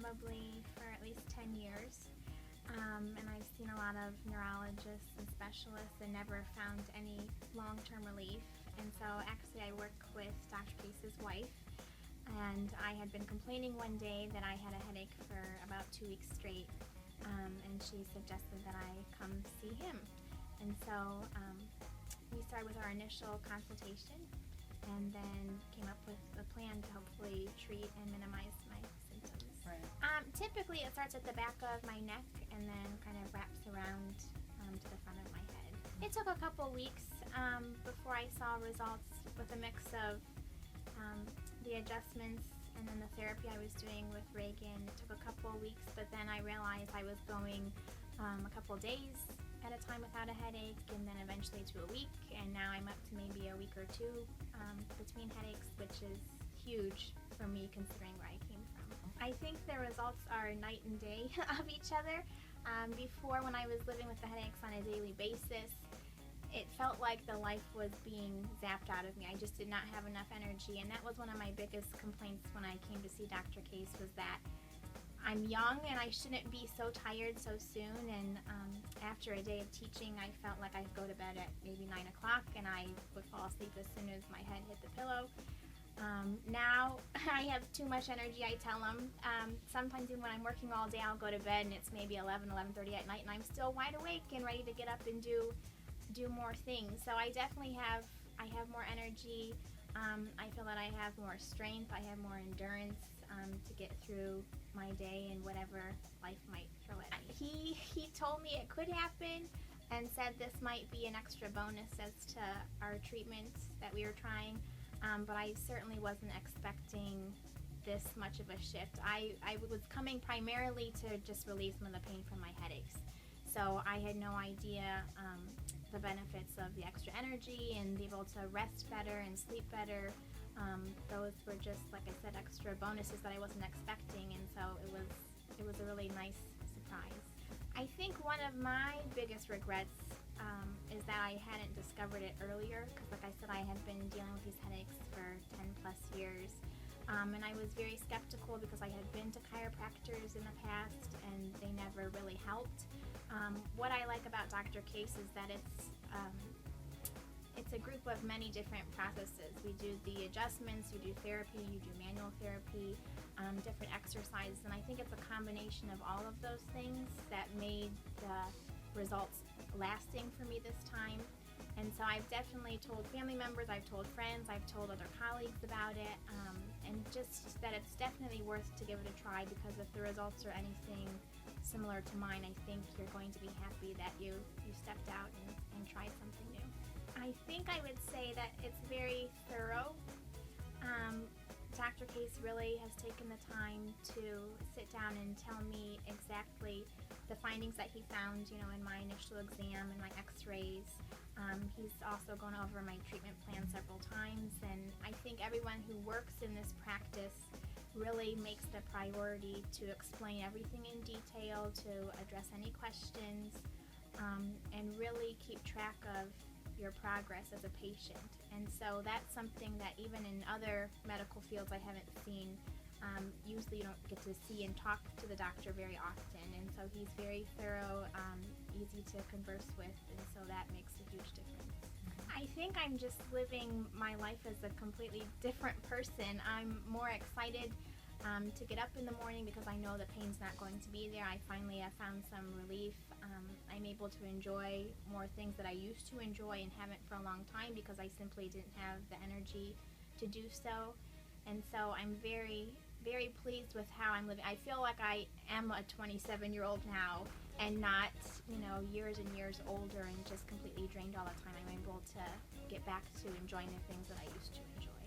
probably for at least 10 years. And I've seen a lot of neurologists and specialists and never found any long-term relief. And so actually I work with Dr. Case's wife, and I had been complaining one day that I had a headache for about 2 weeks straight, and she suggested that I come see him. And so we started with our initial consultation and then came up with a plan to hopefully treat and minimize my symptoms. Right. Typically it starts at the back of my neck and then kind of wraps around to the front of my head. It took a couple weeks before I saw results with a mix of the adjustments and then the therapy I was doing with Reagan. It took a couple weeks, but then I realized I was going a couple days at a time without a headache, and then eventually to a week, and now I'm up to maybe a week or two between headaches, which is huge for me considering where I came from. I think the results are night and day of each other. Before, when I was living with the headaches on a daily basis, it felt like the life was being zapped out of me. I just did not have enough energy, and that was one of my biggest complaints when I came to see Dr. Case, was that I'm young and I shouldn't be so tired so soon. And after a day of teaching, I felt like I'd go to bed at maybe 9 o'clock and I would fall asleep as soon as my head hit the pillow. Now I have too much energy, I tell them. Sometimes even when I'm working all day, I'll go to bed and it's maybe 11:30 at night and I'm still wide awake and ready to get up and do more things. So I definitely have more energy. I feel that I have more strength, I have more endurance to get through my day and whatever life might throw at me. He told me it could happen and said this might be an extra bonus as to our treatments that we were trying, but I certainly wasn't expecting this much of a shift. I was coming primarily to just relieve some of the pain from my headaches. So I had no idea the benefits of the extra energy and be able to rest better and sleep better. Those were just, like I said, extra bonuses that I wasn't expecting, and so it was a really nice surprise. I think one of my biggest regrets is that I hadn't discovered it earlier, because like I said, I had been dealing with these headaches for 10 plus years. And I was very skeptical because I had been to chiropractors in the past and they never really helped. What I like about Dr. Case is that it's a group of many different processes. We do the adjustments, you do therapy, you do manual therapy, different exercises, and I think it's a combination of all of those things that made the results lasting for me this time. And so I've definitely told family members, I've told friends, I've told other colleagues about it, and just that it's definitely worth to give it a try, because if the results are anything similar to mine, I think you're going to be happy that you stepped out and tried something new. I think I would say that it's very thorough. Dr. Case really has taken the time to sit down and tell me exactly the findings that he found, in my initial exam and my x-rays. He's also gone over my treatment plan several times, and I think everyone who works in this practice really makes the priority to explain everything in detail, to address any questions, and really keep track of your progress as a patient. And so that's something that even in other medical fields I haven't seen. Usually you don't get to see and talk to the doctor very often, and so he's very thorough, easy to converse with, and so that makes a huge difference. I think I'm just living my life as a completely different person. I'm more excited to get up in the morning because I know the pain's not going to be there. I finally have found some relief. I'm able to enjoy more things that I used to enjoy and haven't for a long time because I simply didn't have the energy to do so. And so I'm very, very pleased with how I'm living. I feel like I am a 27-year-old now and not, years and years older and just completely drained all the time. I'm able to get back to enjoying the things that I used to enjoy.